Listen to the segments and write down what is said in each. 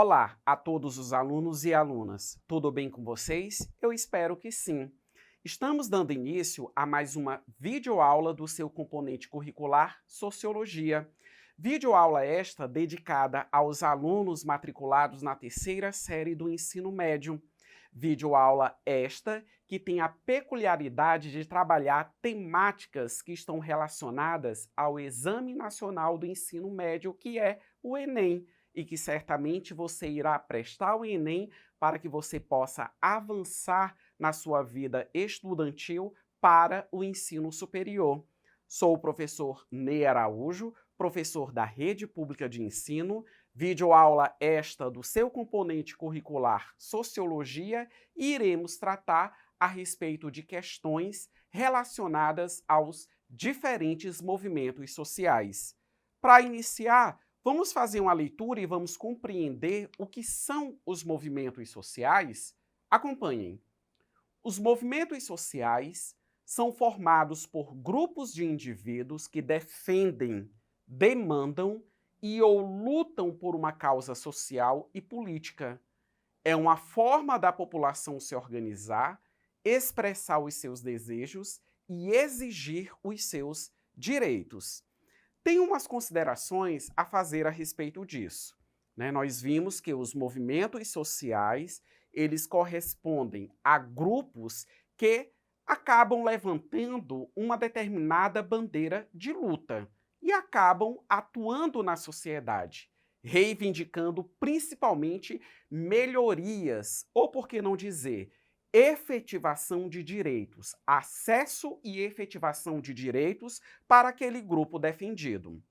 Olá a todos os alunos e alunas. Tudo bem com vocês? Eu espero que sim. Estamos dando início a mais uma videoaula do seu componente curricular Sociologia. Videoaula esta dedicada aos alunos matriculados na terceira série do ensino médio. Videoaula esta que tem a peculiaridade de trabalhar temáticas que estão relacionadas ao Exame Nacional do Ensino Médio, que é o Enem, e que certamente você irá prestar o Enem para que você possa avançar na sua vida estudantil para o ensino superior. Sou o professor Ney Araújo, professor da Rede Pública de Ensino, videoaula esta do seu componente curricular Sociologia, e iremos tratar a respeito de questões relacionadas aos diferentes movimentos sociais. Para iniciar, vamos fazer uma leitura e vamos compreender o que são os movimentos sociais? Acompanhem. Os movimentos sociais são formados por grupos de indivíduos que defendem, demandam ou lutam por uma causa social e política. É uma forma da população se organizar, expressar os seus desejos e exigir os seus direitos. Tem umas considerações a fazer a respeito disso, né? Nós vimos que os movimentos sociais, eles correspondem a grupos que acabam levantando uma determinada bandeira de luta e acabam atuando na sociedade, reivindicando principalmente melhorias, ou por que não dizer, efetivação de direitos, acesso e efetivação de direitos para aquele grupo defendido.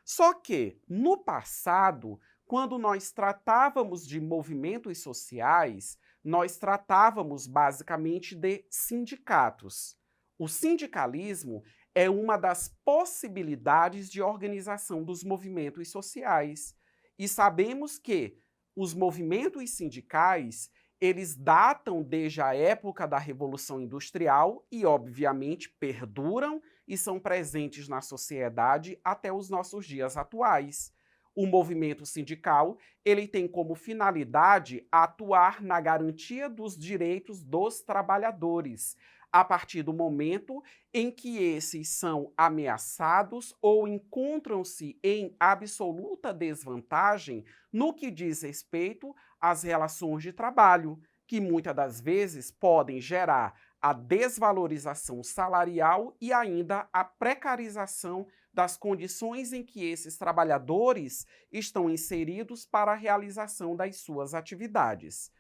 Só que, no passado, quando nós tratávamos de movimentos sociais, nós tratávamos basicamente de sindicatos. O sindicalismo é uma das possibilidades de organização dos movimentos sociais. E sabemos que os movimentos sindicais eles datam desde a época da Revolução Industrial e, obviamente, perduram e são presentes na sociedade até os nossos dias atuais. O movimento sindical, ele tem como finalidade atuar na garantia dos direitos dos trabalhadores, a partir do momento em que esses são ameaçados ou encontram-se em absoluta desvantagem no que diz respeito às relações de trabalho, que muitas das vezes podem gerar a desvalorização salarial e ainda a precarização das condições em que esses trabalhadores estão inseridos para a realização das suas atividades.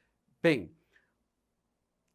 Bem,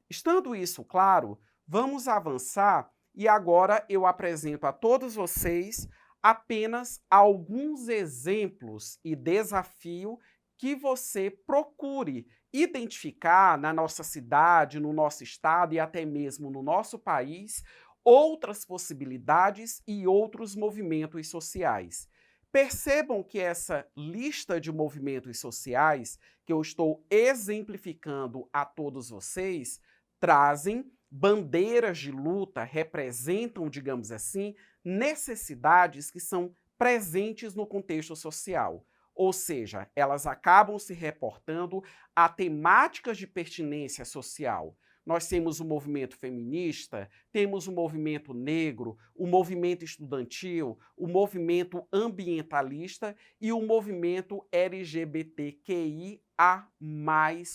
estando isso claro, vamos avançar e agora eu apresento a todos vocês apenas alguns exemplos e desafio que você procure identificar na nossa cidade, no nosso estado e até mesmo no nosso país outras possibilidades e outros movimentos sociais. Percebam que essa lista de movimentos sociais que eu estou exemplificando a todos vocês trazem bandeiras de luta, representam, digamos assim, necessidades que são presentes no contexto social. Ou seja, elas acabam se reportando a temáticas de pertinência social. Nós temos o movimento feminista, temos o movimento negro, o movimento estudantil, o movimento ambientalista e o movimento LGBTQIA+,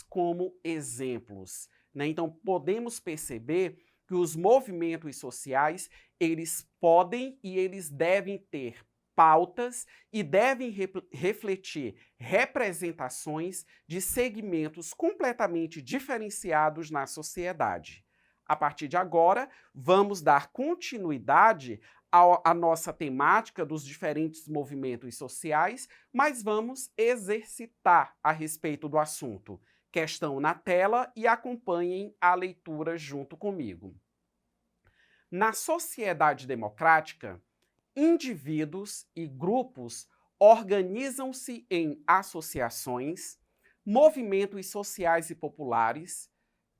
como exemplos, né? Então, podemos perceber que os movimentos sociais, eles podem e eles devem ter pautas e devem refletir representações de segmentos completamente diferenciados na sociedade. A partir de agora, vamos dar continuidade à nossa temática dos diferentes movimentos sociais, mas vamos exercitar a respeito do assunto. Questão na tela e acompanhem a leitura junto comigo. Na sociedade democrática, indivíduos e grupos organizam-se em associações, movimentos sociais e populares,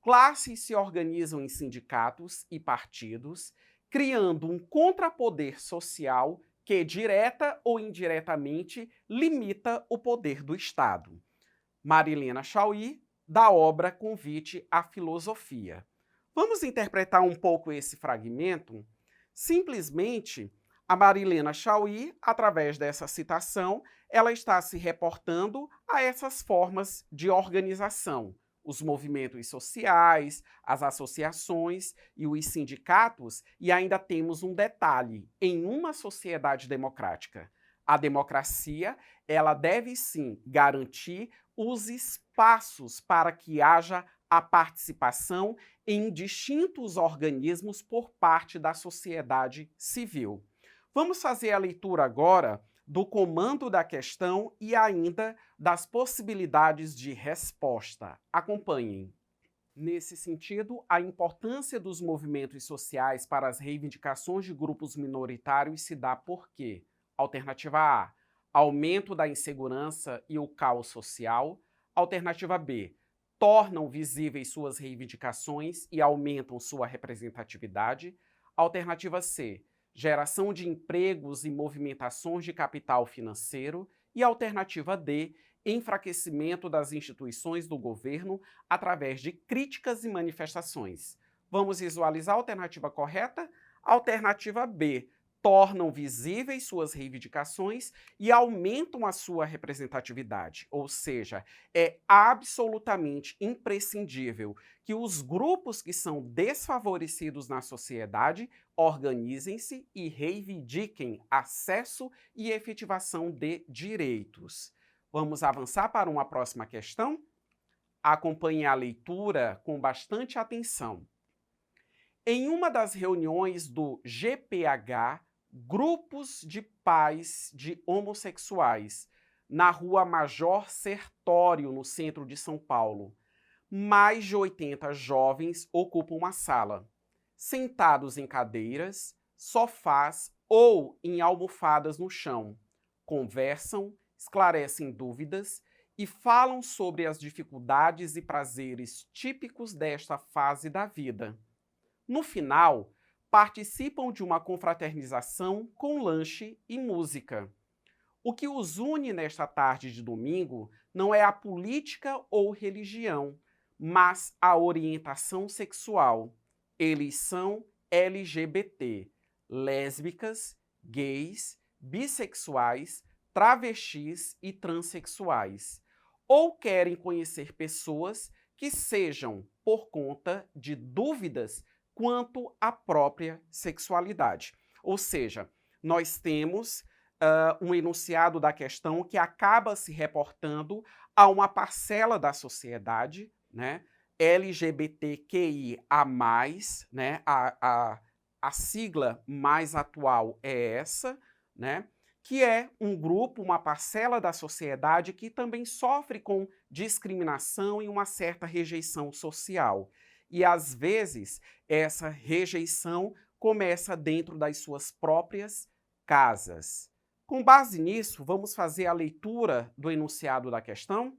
classes se organizam em sindicatos e partidos, criando um contrapoder social que, direta ou indiretamente, limita o poder do Estado. Marilena Chaui, da obra Convite à Filosofia. Vamos interpretar um pouco esse fragmento? Simplesmente, a Marilena Chaui, através dessa citação, ela está se reportando a essas formas de organização. Os movimentos sociais, as associações e os sindicatos, e ainda temos um detalhe: em uma sociedade democrática, a democracia, ela deve sim garantir os espaços para que haja a participação em distintos organismos por parte da sociedade civil. Vamos fazer a leitura agora do comando da questão e ainda das possibilidades de resposta. Acompanhem. Nesse sentido, a importância dos movimentos sociais para as reivindicações de grupos minoritários se dá por quê? Alternativa A, aumento da insegurança e o caos social. Alternativa B, tornam visíveis suas reivindicações e aumentam sua representatividade. Alternativa C, geração de empregos e movimentações de capital financeiro. E alternativa D, enfraquecimento das instituições do governo através de críticas e manifestações. Vamos visualizar a alternativa correta? Alternativa B, tornam visíveis suas reivindicações e aumentam a sua representatividade. Ou seja, é absolutamente imprescindível que os grupos que são desfavorecidos na sociedade organizem-se e reivindiquem acesso e efetivação de direitos. Vamos avançar para uma próxima questão? Acompanhe a leitura com bastante atenção. Em uma das reuniões do GPH, grupos de pais de homossexuais, na rua Major Sertório, no centro de São Paulo, mais de 80 jovens ocupam a sala, sentados em cadeiras, sofás ou em almofadas no chão. Conversam, esclarecem dúvidas e falam sobre as dificuldades e prazeres típicos desta fase da vida. No final, participam de uma confraternização com lanche e música. O que os une nesta tarde de domingo não é a política ou religião, mas a orientação sexual. Eles são LGBT, lésbicas, gays, bissexuais, travestis e transexuais. Ou querem conhecer pessoas que sejam por conta de dúvidas quanto à própria sexualidade. Ou seja, nós temos um enunciado da questão que acaba se reportando a uma parcela da sociedade, né, LGBTQIA+, né, a sigla mais atual é essa, né, que é um grupo, uma parcela da sociedade que também sofre com discriminação e uma certa rejeição social. E, às vezes, essa rejeição começa dentro das suas próprias casas. Com base nisso, vamos fazer a leitura do enunciado da questão?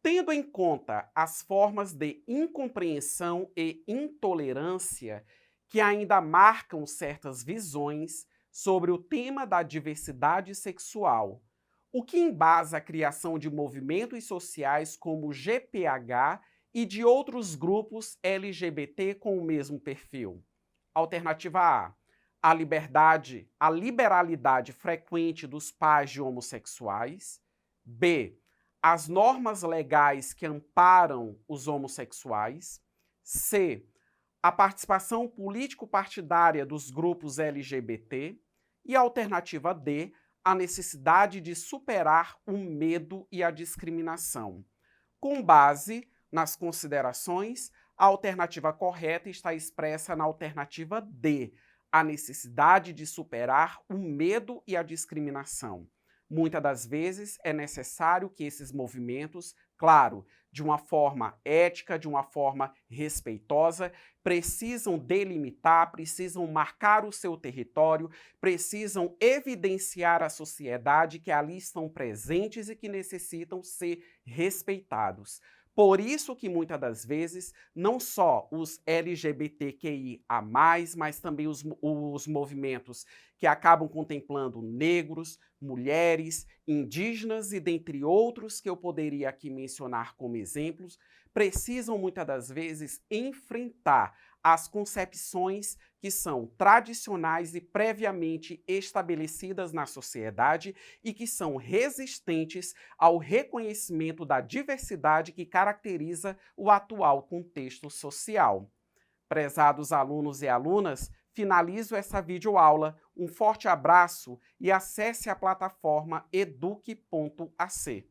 Tendo em conta as formas de incompreensão e intolerância que ainda marcam certas visões sobre o tema da diversidade sexual, o que embasa a criação de movimentos sociais como o GPH e de outros grupos LGBT com o mesmo perfil? Alternativa A, a liberalidade frequente dos pais de homossexuais. B, as normas legais que amparam os homossexuais. C, a participação político-partidária dos grupos LGBT. E a alternativa D, a necessidade de superar o medo e a discriminação. Com base nas considerações, a alternativa correta está expressa na alternativa D, a necessidade de superar o medo e a discriminação. Muitas das vezes é necessário que esses movimentos, claro, de uma forma ética, de uma forma respeitosa, precisam delimitar, precisam marcar o seu território, precisam evidenciar à sociedade que ali estão presentes e que necessitam ser respeitados. Por isso que muitas das vezes, não só os LGBTQIA+, mas também os movimentos que acabam contemplando negros, mulheres, indígenas e dentre outros que eu poderia aqui mencionar como exemplos, precisam muitas das vezes enfrentar as concepções que são tradicionais e previamente estabelecidas na sociedade e que são resistentes ao reconhecimento da diversidade que caracteriza o atual contexto social. Prezados alunos e alunas, finalizo essa videoaula. Um forte abraço e acesse a plataforma eduque.ac.